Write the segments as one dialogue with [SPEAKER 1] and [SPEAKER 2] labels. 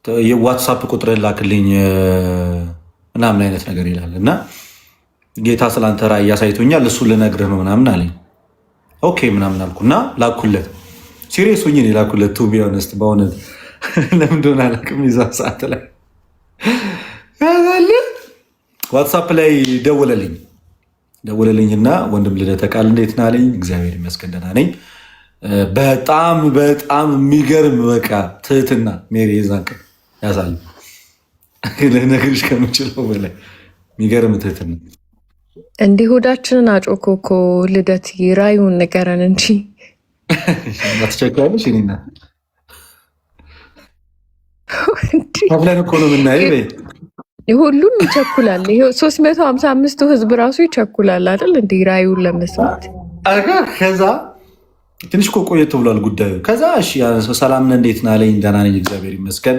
[SPEAKER 1] የዋትሳፕ ቁጥር ላክልኝ ምናምን አይነት ነገር ይላል እና ጌታ ስላንተ ራእይ ያሳይቶኛል እሱ ልነግርህ ነው ምናምን አለኝ። ኦኬ ምናምን አልኩና ላኩለት። ሲሪየስ ሆኜ ላኩለት። ቱ ቢ ኦነስት በእውነት ለምን እንደሆነ አላውቅም። የዛ ሰዓት ላይ ዋትሳፕ ላይ ደወለልኝና ወንድም ልደተ ቃል እንዴት ነህ አለኝ። እግዚአብሔር ይመስገን ደህና ነኝ። በጣም የሚገርም በቃ ትህትና ሜሪ የዛን ቀን ያሳዩ ለነገርሽ ከምችለው በላይ የሚገርም ትህትና።
[SPEAKER 2] እንዲህ ሆዳችንን አጮኮኮ ልደት ራዩን ንገረን እንጂ
[SPEAKER 1] ትቸኩያለሽ። እኔና ብለን እኮ ነው የምናየው።
[SPEAKER 2] ሁሉም ይቸኩላል። ይሄ 355ቱ ህዝብ ራሱ ይቸኩላል አይደል? እንዲህ ራዩን ለመስማት
[SPEAKER 1] ከዛ ትንሽ እኮ ቆየት ብሏል ጉዳዩ። ከዛ እሺ ሰላም ነህ እንዴት ነህ አለኝ። ደህና ነኝ እግዚአብሔር ይመስገን።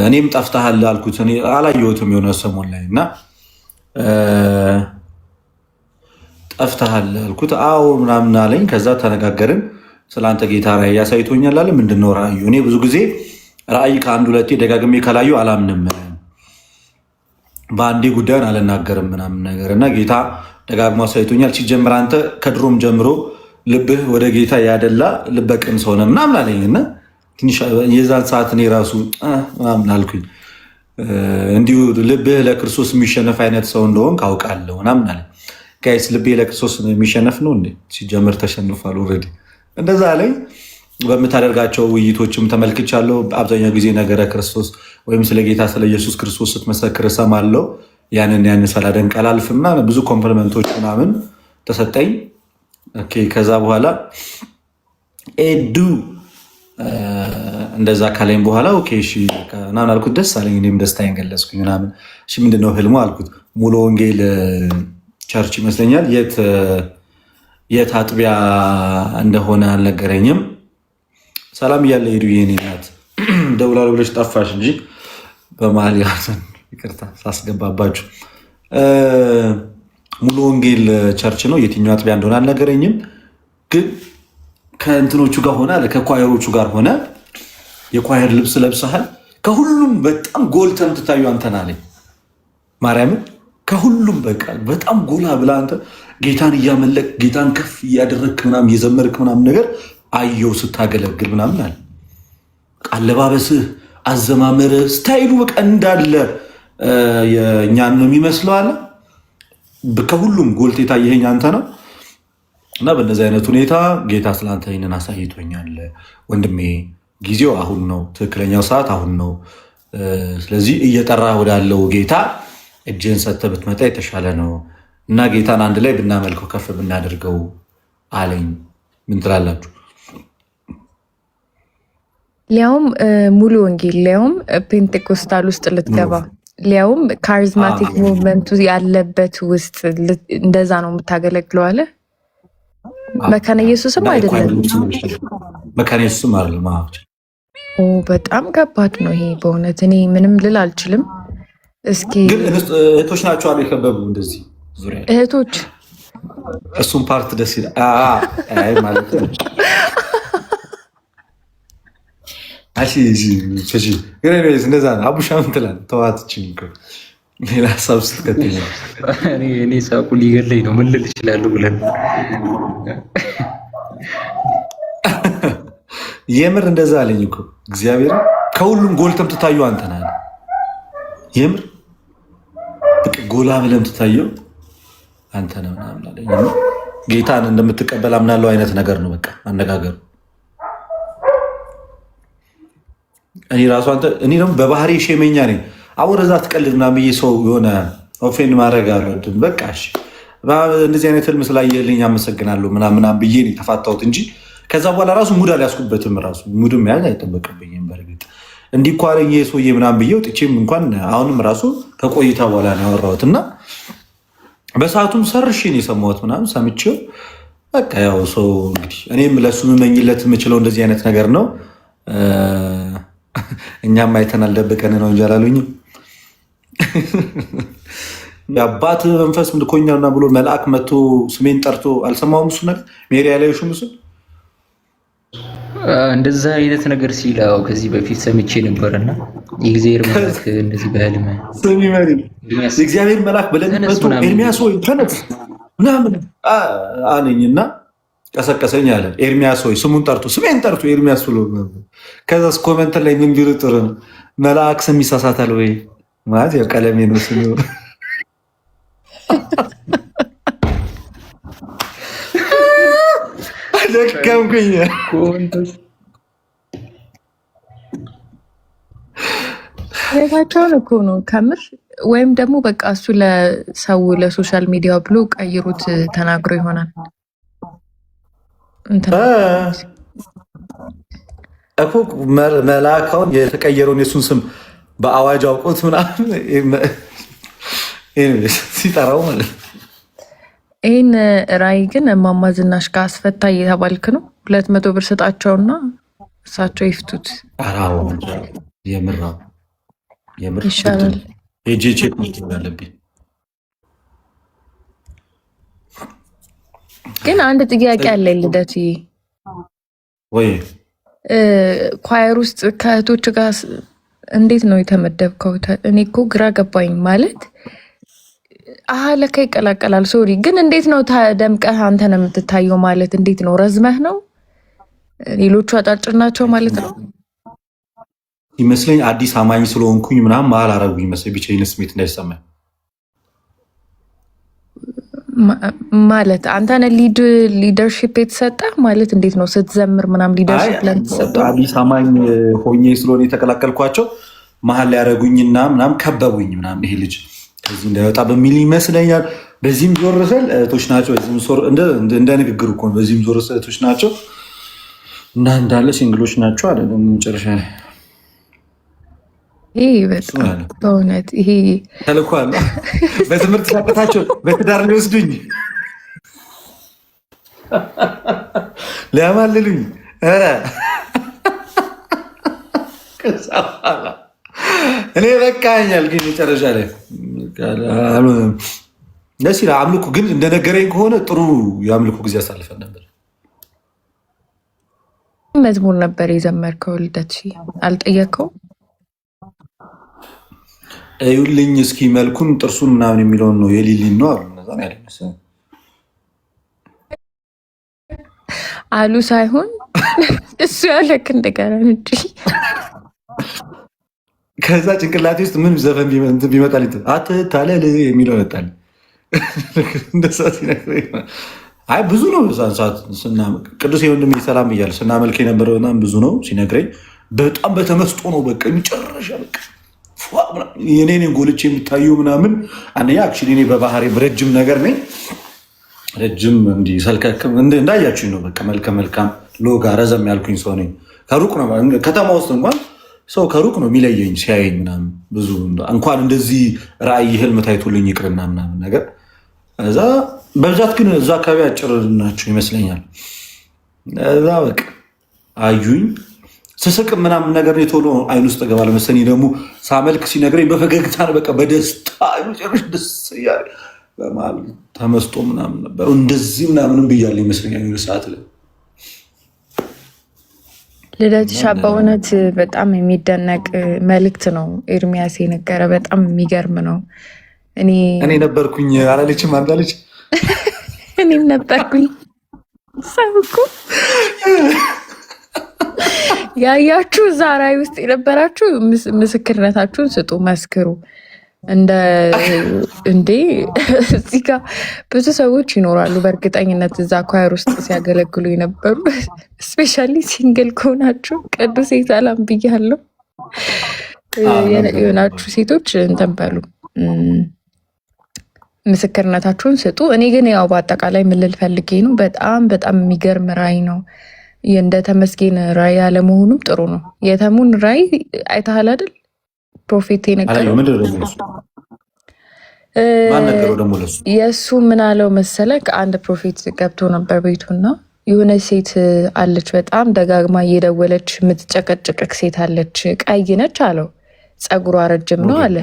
[SPEAKER 1] እኔም ጠፍተሃል አልኩት። እኔ አላየሁትም የሆነ ሰሞን ላይ እና ጠፍተሃል አልኩት። አዎ ምናምን አለኝ። ከዛ ተነጋገርን። ስለአንተ ጌታ ራእይ ያሳይቶኛል አለ። ምንድነው ራእዩ? እኔ ብዙ ጊዜ ራእይ ከአንድ ሁለቴ ደጋግሜ ካላዩ አላምንም፣ በአንዴ ጉዳዩን አልናገርም ምናምን ነገር እና ጌታ ደጋግሞ አሳይቶኛል። ሲጀምር አንተ ከድሮም ጀምሮ ልብህ ወደ ጌታ ያደላ ልበቅን ሰው ነህ ምናምን አለኝ እና ትንሽ የዛን ሰዓት እኔ ራሱ ምናምን አልኩኝ። እንዲሁ ልብህ ለክርስቶስ የሚሸነፍ አይነት ሰው እንደሆን ካውቃለሁ ምናምን አለ። ጋይስ ልቤ ለክርስቶስ የሚሸነፍ ነው እንዴ? ሲጀምር ተሸንፏል ኦልሬዲ። እንደዛ አለኝ። በምታደርጋቸው ውይይቶችም ተመልክቻለሁ። አብዛኛው ጊዜ ነገረ ክርስቶስ ወይም ስለ ጌታ ስለ ኢየሱስ ክርስቶስ ስትመሰክር እሰማለሁ። ያንን ሳላደንቅ አላልፍም እና ብዙ ኮምፕሊመንቶች ምናምን ተሰጠኝ። ከዛ በኋላ ኤዱ እንደዛ ካለኝ በኋላ ኦኬ እሺ ምናምን አልኩት። ደስ አለኝ። እኔም ደስታዬን ገለጽኩኝ ምናምን። እሺ ምንድነው ህልሙ አልኩት። ሙሉ ወንጌል ቸርች ይመስለኛል የት አጥቢያ እንደሆነ አልነገረኝም። ሰላም እያለ ሄዱ። የኔ ናት ደውላሉ ብለሽ ጠፋሽ እንጂ በመሀል ይቅርታ ሳስገባባችሁ። ሙሉ ወንጌል ቸርች ነው። የትኛው አጥቢያ እንደሆነ አልነገረኝም። ግን ከእንትኖቹ ጋር ሆነ አለ ከኳየሮቹ ጋር ሆነ የኳየር ልብስ ለብሰሃል፣ ከሁሉም በጣም ጎልተህ የምትታዩ አንተን አለኝ። ማርያምን ከሁሉም በቃ በጣም ጎላ ብላ አንተ ጌታን እያመለክ ጌታን ከፍ እያደረግክ ምናምን እየዘመርክ ምናምን ነገር አየው ስታገለግል ምናምን አለ። አለባበስህ፣ አዘማመርህ፣ ስታይሉ በቃ እንዳለ የእኛን ነው የሚመስለው አለ። ከሁሉም ጎልት የታየኸኝ አንተ ነው እና በእነዚህ አይነት ሁኔታ ጌታ ስለአንተ ይህንን አሳይቶኛል ወንድሜ። ጊዜው አሁን ነው፣ ትክክለኛው ሰዓት አሁን ነው። ስለዚህ እየጠራ ወዳለው ጌታ እጅህን ሰጥተህ ብትመጣ የተሻለ ነው እና ጌታን አንድ ላይ ብናመልከው ከፍ ብናደርገው አለኝ። ምን ትላላችሁ?
[SPEAKER 2] ሊያውም ሙሉ ወንጌል ሊያውም ፔንቴኮስታል ውስጥ ልትገባ ሊያውም ካሪዝማቲክ ሙቭመንቱ ያለበት ውስጥ እንደዛ ነው የምታገለግለው አለ። መካነ ኢየሱስም አይደለም።
[SPEAKER 1] መካነ ኢየሱስም አይደለም።
[SPEAKER 2] በጣም ከባድ ነው ይሄ በእውነት እኔ ምንም ልል አልችልም። እስኪ
[SPEAKER 1] ግን እህቶች ናቸው አሉ የከበቡ እንደዚህ ዙሪያ
[SPEAKER 2] እህቶች።
[SPEAKER 1] እሱም ፓርት ደስ ይላል ማለት ነው። እንደዛ ነው። አቡሻ ምን ትላለህ? ተዋትችን ሌላ ሀሳብ ስትከትል
[SPEAKER 3] እኔ ሳቁ ሊገለኝ ነው። ምን ልል እችላለሁ ብለን
[SPEAKER 1] የምር እንደዛ አለኝ እኮ እግዚአብሔር። ከሁሉም ጎልተም ትታየው አንተ ነህ አለ። የምር ጎላ ብለም ትታየው አንተ ነህ ምናምን አለኝ። ጌታን እንደምትቀበል አምናለው አይነት ነገር ነው በቃ አነጋገሩ። እኔ ራሱ አንተ እኔ ደግሞ በባህሪ ሼመኛ ነኝ። አሁን እዛ ትቀልድ ምናምን ብዬ ሰው የሆነ ኦፌንድ ማድረግ አልወድም። በቃ እሺ እንደዚህ አይነት ህልም ስላየልኝ አመሰግናለሁ ምናምን ብዬ ነው የተፋታሁት እንጂ ከዛ በኋላ ራሱ ሙድ አልያዝኩበትም። ራሱ ሙድም መያዝ አይጠበቅብኝም። በእርግጥ እንዲህ እኮ አለኝ ሰውዬ ምናምን ብዬ ወጥቼም እንኳን አሁንም ራሱ ከቆይታ በኋላ ነው ያወራሁት እና በሰዓቱም ሰርሼ ነው የሰማሁት ምናምን ሰምቼው በቃ ያው ሰው እንግዲህ እኔም ለሱ የምመኝለት የምችለው እንደዚህ አይነት ነገር ነው። እኛም አይተናል ደብቀን ነው እንጂ አላሉኝም። የአባት መንፈስ ምልኮኛልና ብሎ መልአክ መጥቶ ስሜን ጠርቶ አልሰማሁም። እሱ ነገር ሜሪ ያለሹ ምስል
[SPEAKER 3] እንደዛ አይነት ነገር ሲላው ከዚህ በፊት ሰምቼ ነበርና የእግዚአብሔር መልአክ እንደዚህ በህልም
[SPEAKER 1] የእግዚአብሔር መልአክ ብለን ኤርሚያስ ወይ ተነስ ምናምን አለኝና ቀሰቀሰኝ አለ። ኤርሚያስ ወይ ስሙን ጠርቶ ስሜን ጠርቶ ኤርሚያስ ብሎ ከዛስ ኮመንት ላይ ምን ቢሉ ጥሩ ነው መልአክ ስም ይሳሳታል ወይ ማለት ያው ቀለሜ ነው ስሙ ደከምኩኝ።
[SPEAKER 2] ቤታቸውን እኮ ነው ከምር ወይም ደግሞ በቃ እሱ ለሰው ለሶሻል ሚዲያ ብሎ ቀይሩት ተናግሮ ይሆናል
[SPEAKER 1] እኮ መልአካውን የተቀየረውን የሱን ስም በአዋጅ አውቆት ምናምን ሲጠራው ማለት ነው።
[SPEAKER 2] ይህን ራዕይ ግን እማማ ዝናሽ ጋር አስፈታ እየተባልክ ነው። 200 ብር ስጣቸውና እሳቸው ይፍቱት።
[SPEAKER 1] የምር
[SPEAKER 2] ይሻላል።
[SPEAKER 1] የጄቼክ አለብኝ።
[SPEAKER 2] ግን አንድ ጥያቄ አለ ልደት
[SPEAKER 1] ወይ
[SPEAKER 2] ኳየር ውስጥ ከእህቶች ጋር እንዴት ነው የተመደብከው? እኔ እኮ ግራ ገባኝ። ማለት ለካ ይቀላቀላል። ሶሪ ግን እንዴት ነው ደምቀህ አንተ ነው የምትታየው? ማለት እንዴት ነው ረዝመህ ነው? ሌሎቹ አጫጭር ናቸው ማለት ነው
[SPEAKER 1] ይመስለኝ። አዲስ አማኝ ስለሆንኩኝ ምናምን መሀል አረጉኝ መሰለኝ ብቻዬን ስሜት እንዳይሰማኝ
[SPEAKER 2] ማለት አንተ ነህ ሊደርሺፕ የተሰጠ ማለት እንዴት ነው ስትዘምር ምናምን ሊደርሺፕ ላይ ተሰጠ?
[SPEAKER 1] አዲስ አማኝ ሆኜ ስለሆነ የተቀላቀልኳቸው መሀል ላይ ያረጉኝና ምናምን ከበቡኝ ምናምን ይሄ ልጅ ከዚህ እንዳይወጣ በሚል ይመስለኛል። በዚህም ዞር ስል እህቶች ናቸው። እንደ ንግግር እኮ በዚህም ዞር ስል እህቶች ናቸው እና እንዳለ ሲንግሎች ናቸው አለ መጨረሻ ላይ
[SPEAKER 2] ይሄ በጣም በእውነት ይሄ
[SPEAKER 1] ተልኳል። በትምህርት ሳቀታቸው በትዳር ሊወስዱኝ ሊያማልሉኝ እኔ በቃኛል። ግን መጨረሻ ላይ ደስ ይላል። አምልኮ ግን እንደነገረኝ ከሆነ ጥሩ የአምልኮ ጊዜ አሳልፈን ነበር።
[SPEAKER 2] መዝሙር ነበር የዘመርከው ልደት? አልጠየቀው
[SPEAKER 1] እዩልኝ እስኪ መልኩን ጥርሱን ምናምን የሚለውን ነው የሊሊን ነው
[SPEAKER 2] አሉ ሳይሆን እሱ ያለክ እንደገና እንጂ
[SPEAKER 1] ከዛ ጭንቅላቴ ውስጥ ምን ዘፈን ቢመጣልኝ አትታለል የሚለው መጣልኝ። እንደዛ ሲነግረኝ አይ ብዙ ነው ሰዓት ቅዱስ ወንድሜ ሰላም እያለ ስናመልክ የነበረው በጣም ብዙ ነው ሲነግረኝ በጣም በተመስጦ ነው በቃ የሚጨረሻ በቃ የኔን ጎልቼ የሚታዩ ምናምን አንደኛ አክቹዋሊ እኔ በባህሪ ረጅም ነገር ነኝ። ረጅም እንዲህ ሰልከክም እንዳያችሁኝ ነው በቃ መልከ መልካም ሎጋ ረዘም ያልኩኝ ሰው ነኝ። ከሩቅ ነው ከተማ ውስጥ እንኳን ሰው ከሩቅ ነው የሚለየኝ ሲያየኝ ምናምን ብዙ እንኳን እንደዚህ ራዕይ ህልም ታይቶልኝ ይቅርና ምናምን ነገር እዛ በብዛት ግን እዛ አካባቢ አጭር ናቸው ይመስለኛል። እዛ በቃ አዩኝ ስስቅ ምናምን ነገር ቶሎ አይን ውስጥ ገባል መሰለኝ። ደግሞ ሳመልክ ሲነግረኝ በፈገግታ በቃ በደስታ መጨረሻ ደስ እያለ በመሀል ተመስጦ ምናምን ነበር እንደዚህ ምናምንም ብያለሁ ይመስለኛል ሰዓት ላይ
[SPEAKER 2] ልደትሻ በእውነት በጣም የሚደነቅ መልእክት ነው ኤርሚያስ የነገረ። በጣም የሚገርም ነው። እኔ
[SPEAKER 1] ነበርኩኝ አላለችም አንዳለች
[SPEAKER 2] እኔም ነበርኩኝ ሰብኩ ያያችሁ እዛ ራዕይ ውስጥ የነበራችሁ ምስክርነታችሁን ስጡ፣ መስክሩ። እንዴ እዚህ ጋር ብዙ ሰዎች ይኖራሉ በእርግጠኝነት እዛ ኳየር ውስጥ ሲያገለግሉ የነበሩ እስፔሻሊ ሲንግል ከሆናችሁ ቅዱስ ሰላም ብያለሁ የሆናችሁ ሴቶች እንትን በሉ ምስክርነታችሁን ስጡ። እኔ ግን ያው በአጠቃላይ ምልል ፈልጌ ነው በጣም በጣም የሚገርም ራዕይ ነው። እንደ ተመስገን ራዕይ አለመሆኑም ጥሩ ነው። የተሙን ራዕይ አይተሃል አይደል? ፕሮፌት የነገረው የእሱ ምን አለው መሰለ? ከአንድ ፕሮፌት ገብቶ ነበር ቤቱና የሆነች ሴት አለች በጣም ደጋግማ እየደወለች የምትጨቀጭቅክ ሴት አለች፣ ቀይ ነች አለው። ፀጉሯ ረጅም ነው አለ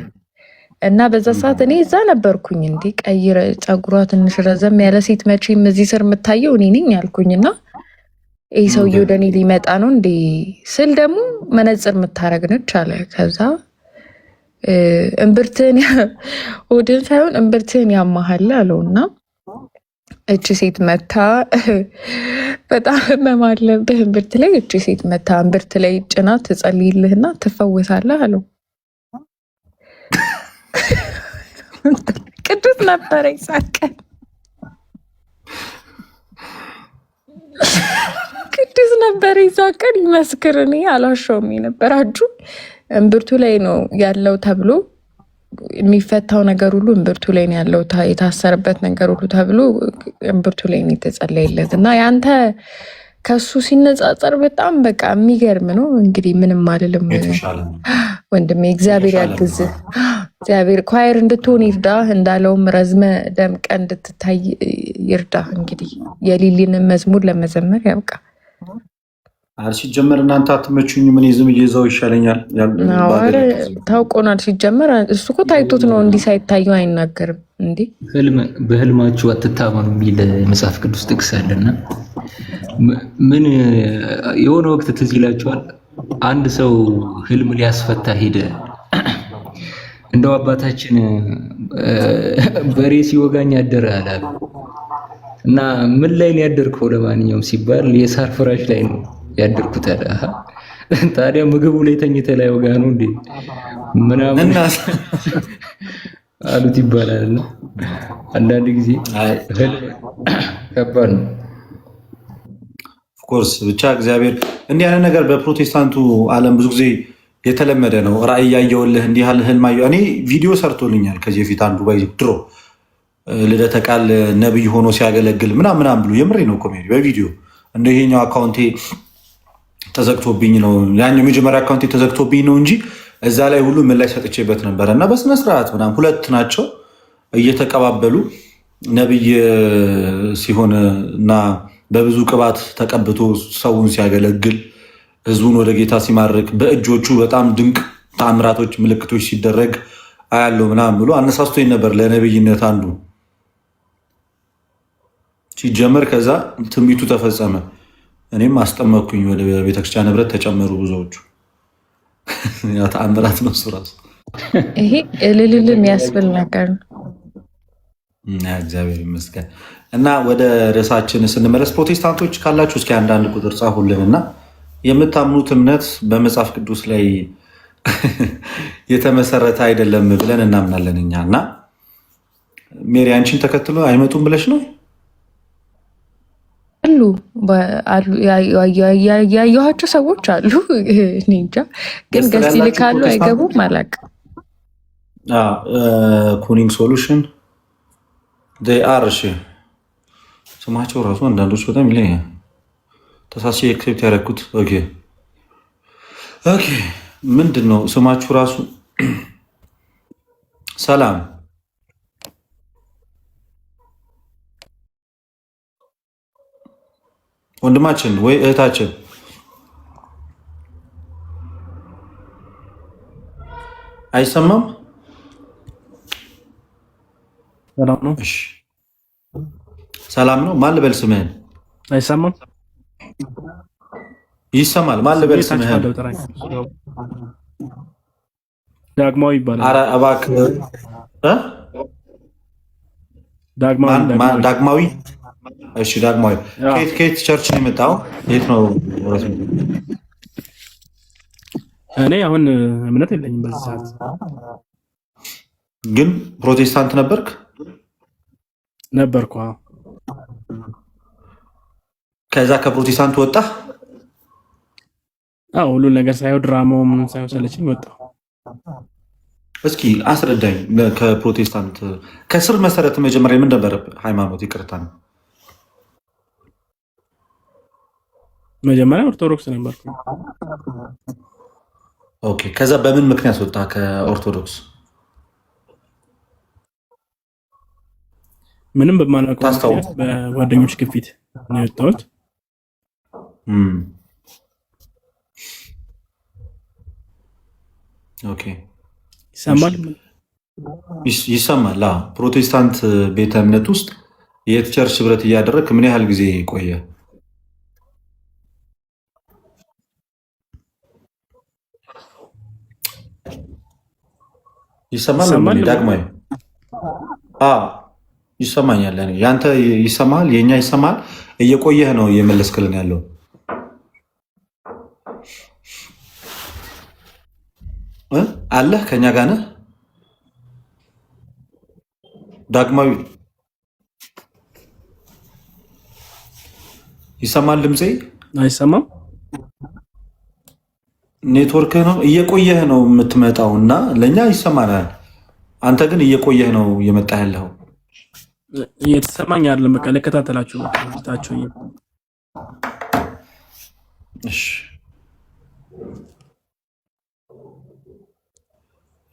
[SPEAKER 2] እና በዛ ሰዓት እኔ እዛ ነበርኩኝ። እንዲ ቀይ ፀጉሯ ትንሽ ረዘም ያለ ሴት መቼም እዚህ ስር የምታየው እኔ ነኝ አልኩኝና ይህ ሰውዬ ወደ እኔ ሊመጣ ነው እንዴ ስል ደግሞ መነጽር የምታረግ ነች አለ። ከዛ እምብርትህን ሆድን ሳይሆን እምብርትህን ያማሃል አለውና እቺ ሴት መታ በጣም ህመም አለብህ እምብርት ላይ። እቺ ሴት መታ እምብርት ላይ ጭና ትጸልይልህና ትፈወሳለህ አለው። ቅዱስ ነበረ ይሳቀን ቅዱስ ነበረ ይሳቀን ይመስክር። እኔ አላሸውም የነበራችሁ እምብርቱ ላይ ነው ያለው ተብሎ የሚፈታው ነገር ሁሉ እምብርቱ ላይ ነው ያለው፣ የታሰረበት ነገር ሁሉ ተብሎ እምብርቱ ላይ ነው የተጸለየለት እና ያንተ ከሱ ሲነጻጸር በጣም በቃ የሚገርም ነው። እንግዲህ ምንም አልልም ወንድሜ፣ እግዚአብሔር ያግዝህ። እግዚአብሔር ኳየር እንድትሆን ይርዳ፣ እንዳለውም ረዝመ ደምቀ እንድትታይ ይርዳ። እንግዲህ የሊሊንን መዝሙር ለመዘመር ያብቃ።
[SPEAKER 1] ሲጀመር እናንተ አትመቹኝ፣ ምን ዝም እየዛው ይሻለኛል።
[SPEAKER 2] ታውቆናል። ሲጀመር እሱ እኮ ታይቶት ነው እንዲህ ሳይታየው አይናገርም። እንዴ
[SPEAKER 3] በህልማችሁ አትታመኑ የሚል መጽሐፍ ቅዱስ ጥቅስ አለና ምን የሆነ ወቅት ትዝ ይላችኋል። አንድ ሰው ህልም ሊያስፈታ ሄደ። እንደው አባታችን በሬ ሲወጋኝ አደረ አላሉ እና ምን ላይ ነው ያደርከው ለማንኛውም ሲባል የሳር ፍራሽ ላይ ነው ያደርኩት አለ። ታዲያ ምግቡ ላይ ተኝተህ ላይ ወጋ ነው እንዴ ምናምን አሉት ይባላል። እና አንዳንድ ጊዜ ከባድ ነው። ኦፍኮርስ
[SPEAKER 1] ብቻ እግዚአብሔር እንዲህ አይነት ነገር በፕሮቴስታንቱ ዓለም ብዙ ጊዜ የተለመደ ነው። ራእይ ያየውልህ እንዲህ ያለ ህልም አየሁ። እኔ ቪዲዮ ሰርቶልኛል ከዚህ በፊት አንዱ ባይ ድሮ ልደተ ቃል ነብይ ሆኖ ሲያገለግል ምናምን ብሎ የምሬ ነው ኮሜዲ በቪዲዮ እንደ ይሄኛው አካውንቴ ተዘግቶብኝ ነው ያኛው የመጀመሪያ አካውንቴ ተዘግቶብኝ ነው እንጂ እዛ ላይ ሁሉ ምን ላይ ሰጥቼበት ነበረ እና በስነ ስርዓት ምናምን ሁለት ናቸው እየተቀባበሉ ነብይ ሲሆን እና በብዙ ቅባት ተቀብቶ ሰውን ሲያገለግል ህዝቡን ወደ ጌታ ሲማርክ በእጆቹ በጣም ድንቅ ታምራቶች ምልክቶች ሲደረግ አያለው ምናምን ብሎ አነሳስቶኝ ነበር ለነብይነት አንዱ ሲጀመር። ከዛ ትንቢቱ ተፈጸመ። እኔም አስጠመኩኝ። ወደ ቤተክርስቲያን ህብረት ተጨመሩ ብዙዎቹ። ያ ተአምራት ነው እሱ ራሱ።
[SPEAKER 2] ይሄ እልልል የሚያስብል ነገር ነው።
[SPEAKER 1] እግዚአብሔር ይመስገን። እና ወደ ርዕሳችን ስንመለስ ፕሮቴስታንቶች ካላችሁ እስኪ አንዳንድ ቁጥር ጻፉልን እና የምታምኑት እምነት በመጽሐፍ ቅዱስ ላይ የተመሰረተ አይደለም ብለን እናምናለን እኛ። እና ሜሪ አንቺን ተከትሎ አይመጡም ብለሽ ነው?
[SPEAKER 2] አሉ ያየኋቸው ሰዎች አሉ። እኔ እንጃ ግን ገስ ይልካሉ አይገቡም አላውቅም።
[SPEAKER 1] ኩኒንግ ሶሉሽን አር እሺ፣ ስማቸው ራሱ አንዳንዶች በጣም ይለኛል። ተሳሲ ኤክሴፕት ያደረኩት ኦኬ ምንድን ነው ስማችሁ ራሱ? ሰላም ወንድማችን ወይ እህታችን አይሰማም?
[SPEAKER 4] ሰላም ነው።
[SPEAKER 1] እሺ ሰላም ነው። ማን ልበል ስምህን?
[SPEAKER 4] አይሰማም?
[SPEAKER 1] ይሰማል። ማን ልበል ስምህን?
[SPEAKER 4] ዳግማዊ ይባላል።
[SPEAKER 1] ኧረ እባክህ ዳግማዊ። እሺ ዳግማዊ ከየት ቸርች ነው የመጣው? የት ነው?
[SPEAKER 4] እኔ አሁን እምነት የለኝም በዚህ ሰዓት።
[SPEAKER 1] ግን ፕሮቴስታንት ነበርክ?
[SPEAKER 4] ነበርኩ።
[SPEAKER 1] ከዛ ከፕሮቴስታንት ወጣህ?
[SPEAKER 4] አዎ ሁሉን ነገር ሳይሆን ድራማው ምን ሳይሆን ሰለችኝ ወጣሁ።
[SPEAKER 1] እስኪ አስረዳኝ። ከፕሮቴስታንት ከስር መሰረት መጀመሪያ ምን ነበር ሃይማኖት? ይቅርታ ነው።
[SPEAKER 4] መጀመሪያ ኦርቶዶክስ ነበርኩ።
[SPEAKER 1] ኦኬ። ከዛ በምን ምክንያት ወጣ ከኦርቶዶክስ?
[SPEAKER 4] ምንም በማላውቀው በጓደኞች ግፊት ነው የወጣሁት።
[SPEAKER 1] ኦኬ።
[SPEAKER 4] ይሰማል?
[SPEAKER 1] ይሰማል። ፕሮቴስታንት ቤተ እምነት ውስጥ የቸርች ህብረት እያደረግክ ምን ያህል ጊዜ ቆየ? ይሰማል ዳግማዊ? ይሰማኛል። ያንተ ይሰማል፣ የኛ ይሰማል። እየቆየህ ነው እየመለስክልን ያለው። አለህ ከኛ ጋር ነህ ዳግማዊ? ይሰማል ድምፄ?
[SPEAKER 4] አይሰማም?
[SPEAKER 1] ኔትወርክ ነው። እየቆየህ ነው የምትመጣው እና ለእኛ ይሰማናል። አንተ ግን እየቆየህ ነው እየመጣ ያለው።
[SPEAKER 4] እየተሰማኝ አይደለም። በቃ ልከታተላችሁ ታችሁ።
[SPEAKER 1] እሺ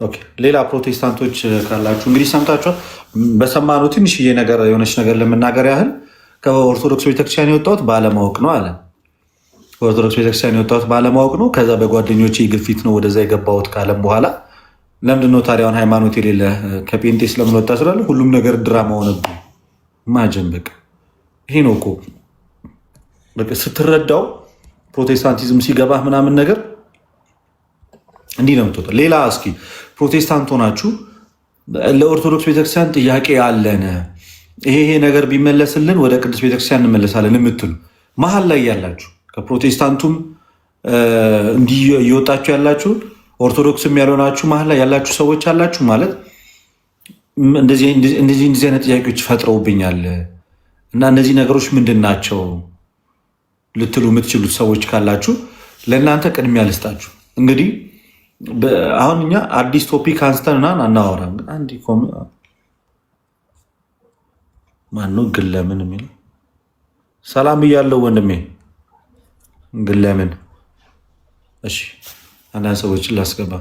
[SPEAKER 1] ኦኬ። ሌላ ፕሮቴስታንቶች ካላችሁ እንግዲህ ሰምታችኋል። በሰማነው ትንሽዬ ነገር የሆነች ነገር ለመናገር ያህል ከኦርቶዶክስ ቤተክርስቲያን የወጣሁት ባለማወቅ ነው አለ። ከኦርቶዶክስ ቤተክርስቲያን የወጣሁት ባለማወቅ ነው። ከዛ በጓደኞቼ ግፊት ነው ወደዛ የገባሁት ካለም በኋላ ለምንድነው ታዲያውን ሃይማኖት የሌለ ከጴንጤ ስለምን ወጣ ስላለ ሁሉም ነገር ድራማ ሆነብኝ። ማጀን በቃ ይሄ ነው እኮ በቃ ስትረዳው ፕሮቴስታንቲዝም ሲገባህ ምናምን ነገር እንዲህ ነው የምትወጣው። ሌላ እስኪ ፕሮቴስታንት ሆናችሁ ለኦርቶዶክስ ቤተክርስቲያን ጥያቄ አለን፣ ይሄ ነገር ቢመለስልን ወደ ቅዱስ ቤተክርስቲያን እንመለሳለን የምትሉ መሀል ላይ ያላችሁ ከፕሮቴስታንቱም እንዲህ እየወጣችሁ ያላችሁ ኦርቶዶክስም ያልሆናችሁ መሀል ላይ ያላችሁ ሰዎች አላችሁ ማለት እንደዚህ አይነት ጥያቄዎች ፈጥረውብኛል እና እነዚህ ነገሮች ምንድን ናቸው ልትሉ የምትችሉት ሰዎች ካላችሁ ለእናንተ ቅድሚያ ልስጣችሁ። እንግዲህ አሁን እኛ አዲስ ቶፒክ አንስተን አናወራም። አንድ ማነው ግን ለምን የሚለው ሰላም እያለው ወንድሜ ግን ለምን? እሺ አንዳንድ ሰዎችን ላስገባ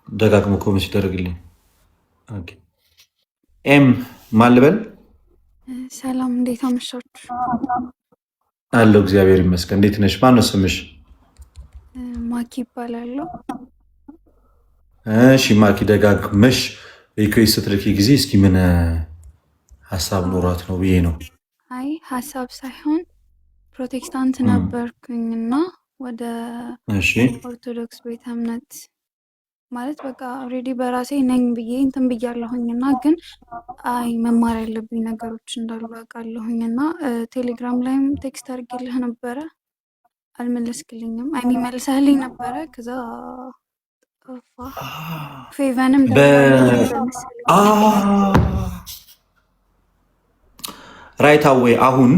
[SPEAKER 1] ደጋግሞ ኮሜንት ሲደረግልኝ ኤም ማን ልበል?
[SPEAKER 5] ሰላም እንዴት አመሻችሁ?
[SPEAKER 1] አለው እግዚአብሔር ይመስገን። እንዴት ነሽ? ማነው ስምሽ?
[SPEAKER 5] ማኪ ይባላለሁ።
[SPEAKER 1] እሺ ማኪ፣ ደጋግመሽ ሪኩዌስት ስትልኪ ጊዜ እስኪ ምን ሀሳብ ኖሯት ነው ብዬ ነው።
[SPEAKER 5] አይ ሀሳብ ሳይሆን ፕሮቴስታንት ነበርኩኝና ወደ ኦርቶዶክስ ቤተ እምነት ማለት በቃ ኦልሬዲ በራሴ ነኝ ብዬ እንትን ብያለሁኝና ግን አይ መማር ያለብኝ ነገሮች እንዳሉ አውቃለሁኝና ቴሌግራም ላይም ቴክስት አድርጌልህ ነበረ፣ አልመለስክልኝም። አይ መልሰህልኝ ነበረ። ከዛ ጠፋ። ፌቨንም
[SPEAKER 1] ራይት አዌይ አሁን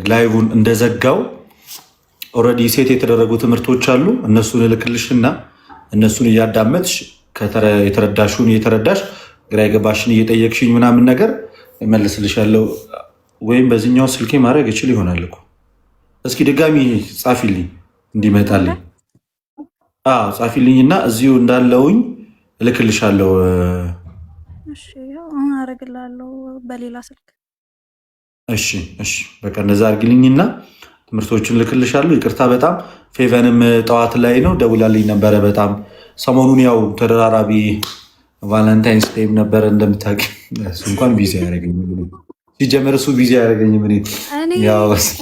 [SPEAKER 1] ላይቡን እንደዘጋው ኦልሬዲ ሴት የተደረጉ ትምህርቶች አሉ። እነሱን እልክልሽና እነሱን እያዳመጥሽ የተረዳሽውን እየተረዳሽ ግራ የገባሽን እየጠየቅሽኝ ምናምን ነገር እመልስልሻለሁ። ወይም በዚህኛው ስልኬ ማድረግ እችል ይሆናል እኮ። እስኪ ድጋሚ ጻፊልኝ እንዲመጣልኝ። ጻፊልኝና እዚሁ እንዳለውኝ እልክልሻለሁ።
[SPEAKER 5] እሺ አሁን አደርግልሃለሁ በሌላ ስልክ።
[SPEAKER 1] እሺ በቃ እንደዛ አድርግልኝና ትምህርቶችን ልክልሻለሁ። ይቅርታ በጣም ፌቨንም ጠዋት ላይ ነው ደውላልኝ ነበረ። በጣም ሰሞኑን ያው ተደራራቢ ቫለንታይንስ ዴይም ነበረ እንደምታውቂ። እሱ እንኳን ቢዚ ያደረገኝ ሲጀመር እሱ ቢዚ ያደረገኝ እኔ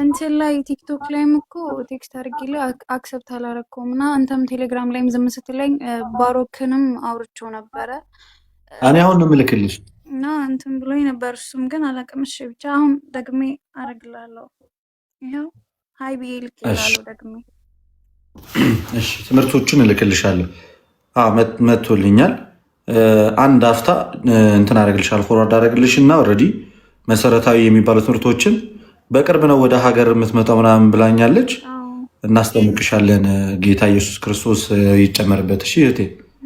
[SPEAKER 5] እንትን ላይ ቲክቶክ ላይም እኮ ቴክስት አድርጌልህ አክሰፕት አላረከውም እና አንተም ቴሌግራም ላይም ዝም ስትለኝ ባሮክንም አውርቼው ነበረ።
[SPEAKER 1] እኔ አሁን ነው የምልክልሽ
[SPEAKER 5] እና እንትን ብሎኝ ነበር። እሱም ግን አላውቅም። እሺ ብቻ አሁን ደግሜ አደርግልሃለሁ። ይኸው ሀይ ብዬ ልክልሃለሁ ደግሜ።
[SPEAKER 1] እሺ ትምህርቶቹን እልክልሻለሁ። መጥቶልኛል። አንድ አፍታ እንትን አደርግልሻለሁ፣ ፎርዋርድ አደርግልሽ እና ኦልሬዲ መሰረታዊ የሚባሉ ትምህርቶችን በቅርብ ነው ወደ ሀገር የምትመጣው ምናምን ብላኛለች። እናስጠምቅሻለን። ጌታ ኢየሱስ ክርስቶስ ይጨመርበት። እሺ እህቴ።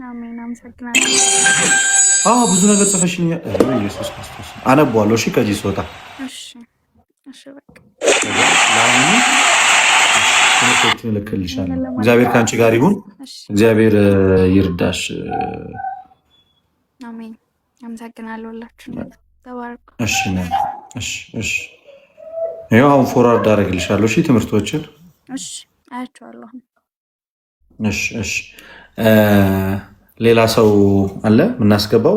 [SPEAKER 5] አሜን። አመሰግናለሁ።
[SPEAKER 1] ብዙ ነገር ጽፈሽልኛል። ኢየሱስ ክርስቶስ አነበዋለሁ። እሺ ከዚህ ስወጣ ትምህርቶችን እልክልሻለሁ። እግዚአብሔር ከአንቺ ጋር ይሁን። እግዚአብሔር ይርዳሽ።
[SPEAKER 5] አሜን። አመሰግናለሁ። ሁላችሁ ተባረኩ።
[SPEAKER 1] እሺ ይኸው አሁን ፎርዋርድ አደርግልሻለሁ። እሺ ትምህርቶችን
[SPEAKER 5] አያቸዋለሁ።
[SPEAKER 1] እሺ ሌላ ሰው አለ የምናስገባው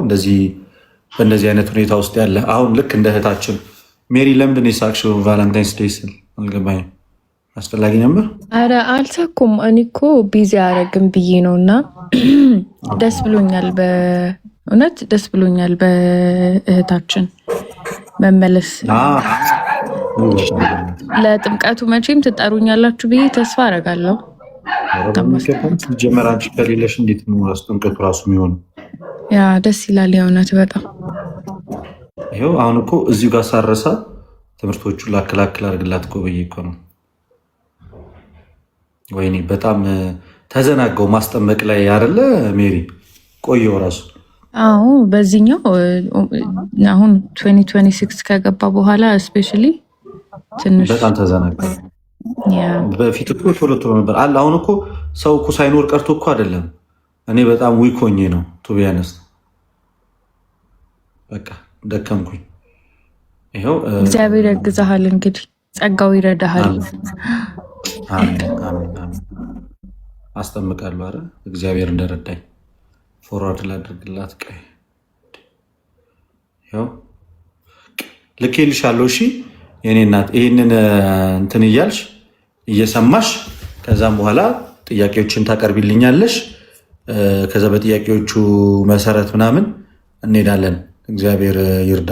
[SPEAKER 1] በእንደዚህ አይነት ሁኔታ ውስጥ ያለ? አሁን ልክ እንደ እህታችን ሜሪ ለምንድን ነው የሳቅሽው? ቫለንታይንስ ዴይ ስል አልገባኝም። አስፈላጊ ነበር።
[SPEAKER 2] አረ አልሳኩም። እኔ እኮ ቢዚ አረግም ብዬ ነውና ደስ ብሎኛል። በእውነት ደስ ብሎኛል በእህታችን መመለስ። ለጥምቀቱ መቼም ትጠሩኛላችሁ ብዬ ተስፋ አረጋለሁ።
[SPEAKER 1] ጀመር አንቺ ከሌለሽ እንዴት ነው ጥምቀቱ ራሱ የሚሆነው?
[SPEAKER 2] ያ ደስ ይላል የእውነት በጣም።
[SPEAKER 1] ይኸው አሁን እኮ እዚሁ ጋር ሳረሳ ትምህርቶቹን ላክላክል አድርግላት እኮ ብዬ እኮ ነው። ወይኔ በጣም ተዘናጋው ማስጠመቅ ላይ አይደለ ሜሪ? ቆየው ራሱ።
[SPEAKER 2] አዎ በዚህኛው አሁን 2026 ከገባ በኋላ ስፔሻሊ ትንሽ
[SPEAKER 1] በጣም ተዘናጋ። በፊት እኮ ቶሎ ቶሎ ነበር አለ። አሁን እኮ ሰው እኮ ሳይኖር ቀርቶ እኮ አይደለም። እኔ በጣም ዊክ ሆኜ ነው ቱቢያነስ በቃ ደከምኩኝ። ይኸው
[SPEAKER 2] እግዚአብሔር ያግዛሃል እንግዲህ ጸጋው ይረዳሃል።
[SPEAKER 1] አስጠምቃለሁ። አረ እግዚአብሔር እንደረዳኝ ፎርዋርድ ላድርግላት። ቀይ ይኸው ልኬልሻለሁ። እሺ የኔ እናት ይህንን እንትን እያልሽ እየሰማሽ ከዛም በኋላ ጥያቄዎችን ታቀርቢልኛለሽ። ከዛ በጥያቄዎቹ መሰረት ምናምን እንሄዳለን። እግዚአብሔር ይርዳ።